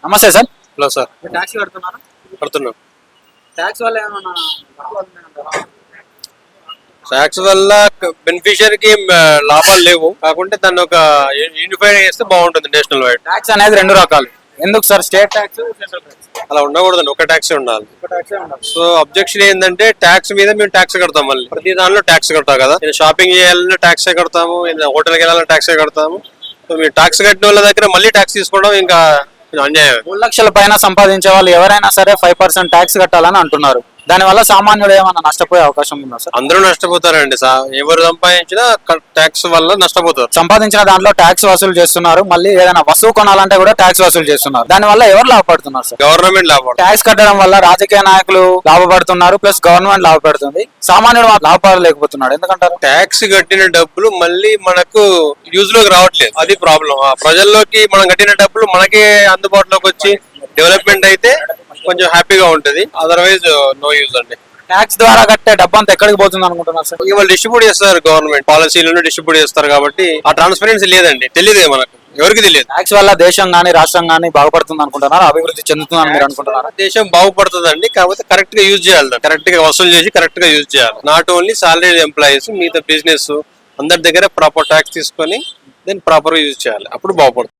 నమస్తే sir. Hello sir. Tax కడుతున్నారా? కడుతున్నాం. ట్యాక్స్ వల్ల ఏమన్నా ట్యాక్స్ వల్ల బెనిఫిషియరీకి లాభాలు లేవు, కాకుంటే దాన్ని ఒక యూనిఫైడ్ చేస్తే బాగుంటుంది నేషనల్ వైడ్. ట్యాక్స్ అనేది రెండు రకాలు, ఎందుకు sir? State tax, central tax. అలా ఉండకూడదండి, ఒక ట్యాక్సే ఉండాలి. సో అబ్జెక్షన్ ఏంటంటే ట్యాక్స్ మీద మేము ట్యాక్స్ కడతాం, మళ్ళీ ప్రతి దానిలో ట్యాక్స్ కడతాం కదా. నేను షాపింగ్ చేయాలన్నా ట్యాక్సే కడతాము, హోటల్కి వెళ్ళాలన్నా ట్యాక్సే కడతాము. సో మీరు ట్యాక్స్ కట్టిన వాళ్ళ దగ్గర మళ్ళీ ట్యాక్స్ తీసుకోవడం ఇంకా అన్యాయం. 3 లక్షల పైన సంపాదించే వాళ్ళు ఎవరైనా సరే 5% ట్యాక్స్ కట్టాలని అంటున్నారు. దానివల్ల సామాన్యుడు ఏమైనా నష్టపోయే అవకాశం ఉందా సార్? అందరూ నష్టపోతారండి. ఎవరు సంపాదించినా ట్యాక్స్ వల్ల నష్టపోతారు. సంపాదించిన దాంట్లో ట్యాక్స్ వసూలు చేస్తున్నారు, మళ్ళీ ఏదైనా వస్తువు కొనాలంటే కూడా ట్యాక్స్ వసూలు చేస్తున్నారు. దాని వల్ల ఎవరు లాభపడుతున్నారు సార్? గవర్నమెంట్ లాభపడుతుంది. ట్యాక్స్ కట్టడం వల్ల రాజకీయ నాయకులు లాభపడుతున్నారు, ప్లస్ గవర్నమెంట్ లాభపడుతుంది. సామాన్యుడు లాభపడలేకపోతున్నాడు. ఎందుకంటారు? ట్యాక్స్ కట్టిన డబ్బులు మళ్ళీ మనకు యూజ్ లోకి రావట్లేదు, అది ప్రాబ్లం. ప్రజల్లోకి మనం కట్టిన డబ్బులు మనకే అందుబాటులోకి వచ్చి డెవలప్మెంట్ అయితే కొంచెం హ్యాపీగా ఉంటది. అదర్వైజ్ నో యూజ్ అండి. ట్యాక్స్ ద్వారా కట్టే డబ్బు అంతా ఎక్కడికి పోతుంది అనుకుంటున్నారు సార్? ఇవాళ డిస్ట్రిబ్యూట్ చేస్తారు, గవర్నమెంట్ పాలసీలను డిస్ట్రిబ్యూట్ చేస్తారు కాబట్టి ఆ ట్రాన్స్పరెన్సీ లేదండి, తెలియదు మనకు, ఎవరికి తెలియదు. ట్యాక్స్ వల్ల దేశం గానీ రాష్ట్రం గానీ బాగుపడుతుంది అనుకుంటున్నారా? అభివృద్ధి చెందుతుందని మీరు అనుకుంటున్నారా? దేశం బాగుపడుతుందండి, కాకపోతే కరెక్ట్ గా యూజ్ చేయాలి, కరెక్ట్ గా వసూలు చేసి కరెక్ట్ గా యూజ్ చేయాలి. నాట్ ఓన్లీ సాలరీ ఎంప్లాయీస్, మిగతా బిజినెస్ అందరి దగ్గర ప్రాపర్ ట్యాక్స్ తీసుకొని దెన్ ప్రాపర్ గా యూజ్ చేయాలి, అప్పుడు బాగుపడుతుంది.